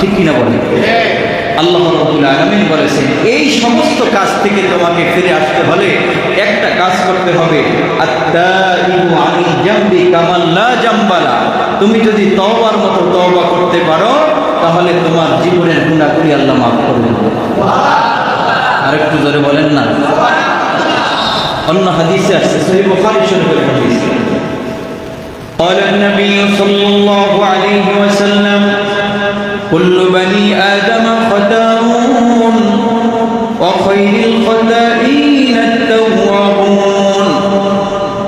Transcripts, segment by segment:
ঠিক কিনা বলেন? আল্লাহ রাব্বুল আলামিন বলেছেন এই সমস্ত কাজ থেকে তোমাকে ফিরে আসতে হলে একটা কাজ করতে হবে, আত-তাইবু আনিল জামবি কামান লা জামবালা। তুমি যদি তওবার মতো তওবা করতে পারো তাহলে তোমার জীবনের গুনাহগুলি আল্লাহ মাফ করে দেবে। আরেকটু জোরে বলেন না। অন্য হাদিসে আছে, সহিহ বুখারী শরীফের হাদিস, قال النبي صلى الله عليه وسلم كل بني آدم خطاؤون وخير الخطائين التوابون।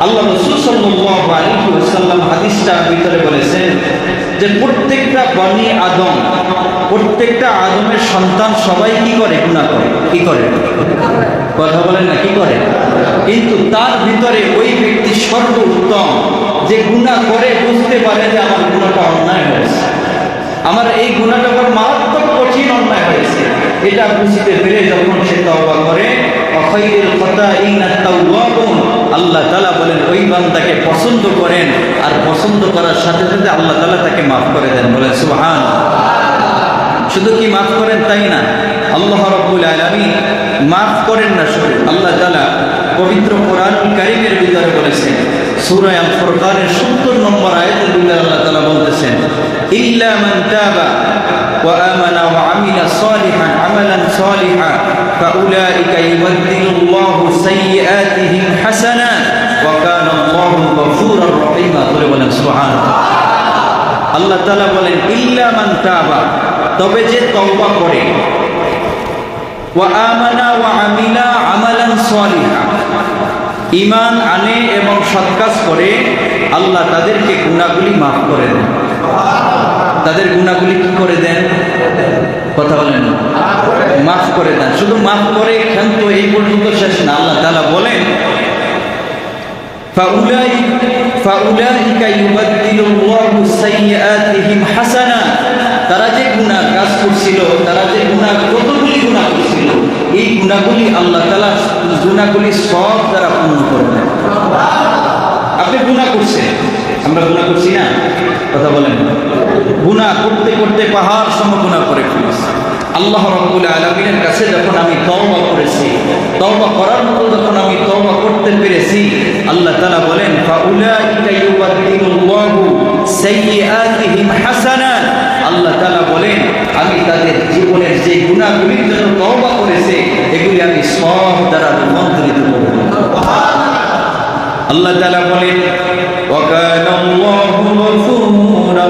আল্লাহ রাসূল সাল্লাল্লাহু আলাইহি ওয়াসাল্লাম হাদিসটা ভিতরে বলেছেন যে প্রত্যেকটা বনি আদম, প্রত্যেকটা আদমের সন্তান সবাই কি করে? গুনাহ করে। কি করে? কথা বলেন না, কি করে? কিন্তু তার ভিতরে ওই ব্যক্তি সর্বোত্তম যে গুনাহ করে বুঝতে পারে যে আমার গুনাহটা অন্যায় হয়েছে, আমার এই গুনাহটা বড় মারাত্মক কঠিন অন্যায় হয়েছে, এটা বুঝতে পেরে যখন সে তওবা করে, খায়রুল খাতাইনা তাওয়াবুন, আল্লাহ তাআলা বলেন ওই বান্দাকে পছন্দ করেন, আর পছন্দ করার সাথে সাথে আল্লাহ তাআলা তাকে মাফ করে দেন। বলেন সুবহানাল্লাহ। শুধু কি মাফ করেন তাই না, আল্লাহ রাব্বুল আলামিন মাফ করেন না শুধু, আল্লাহ তাআলা পবিত্র কোরআনুল কারীমের ভিতরে বলেছেন, সূরা আল ফুরকানের 70 নম্বর আয়াতের ভিতরে আল্লাহ তাআলা বলতেছেন, ইল্লা মান তাবা ওয়া আমানা ওয়া আমিলা সালিহান আমালান সালিহা ফাউলাইকা ইউবাদদিলুল্লাহু সাইয়্যাতিহিম হাসানাত ওয়া কানা আল্লাহু গফুরুর রহিমা। বলে বলেন সুবহানাল্লাহ। আল্লাহ তাআলা বলেন ইল্লা মান তাবা, তবে যে তওবা করে, ওয়া আমানা ওয়া আমিলা আমালান সালিহা, ঈমান আনে এবং সৎ কাজ করে, আল্লাহ তাদেরকে গুনাহগুলি মাফ করে দেন। তাদের গুনাহগুলি কি করে দেন? কথা বলেন, মাফ করে দেন। শুধু মাফ করে কিন্তু এই পর্যন্ত শেষ না, আল্লাহ তাআলা বলেন ফাউলাইকা ইউবাদদিলুল্লাহু সাইয়্যাতিহিম হাসানাত, তারা যে গুনাহ কাজ করছিল, তারা যে গুনাহ, কতগুলি গুনাহ করছিল, এই গুনাহগুলি আল্লাহ তাআলা গুনাহগুলি সব দ্বারা পূর্ণ করে দেন। আপনি গুনাহ করছেন, আমরা গুনাহ করছি না? কথা বলেন। গুনাহ করতে করতে পাহাড় সম গুনাহ করে ফেলেছি। আল্লাহ রাব্বুল আলামিনের কাছে যখন আমি তওবা করেছি, তওবা করার মতো যখন আমি তওবা করতে পেরেছি, আল্লাহ তাআলা বলেন ফাউলাইকা ইউবাদদিলুল্লাহু সাইয়্যাতিহিম হাসানাত, আল্লাহ তাআলা বলেন আমি তাদের জীবনের যে গুনাহগুলির জন্য তওবা করেছে এগুলি আমি সব দ্বারা রূপান্তরিত করব। আল্লাহ তাআলা বলেন ওয়া কানা আল্লাহু গফুরা